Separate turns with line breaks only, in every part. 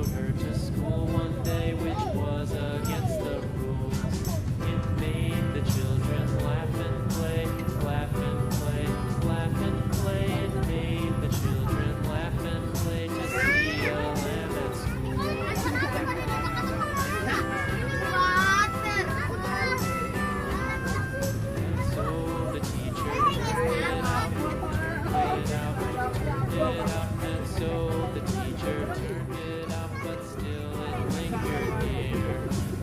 followed her to school one day, which was against the rules. It made the children laugh and play, laugh and play, laugh and play. It made the children laugh and play to see a lamb at school. So the teacher turned it out, and so the teacher turned it out, but still it lingered near,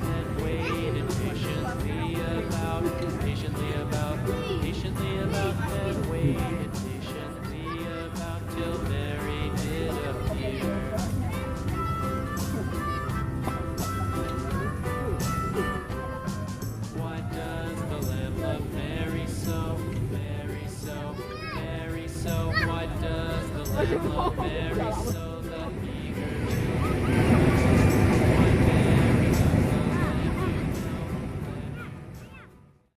and waited patiently about, and waited patiently about till Mary did appear. Why does the lamb love Mary so, Mary so, Mary so? Why does the lamb love Mary so?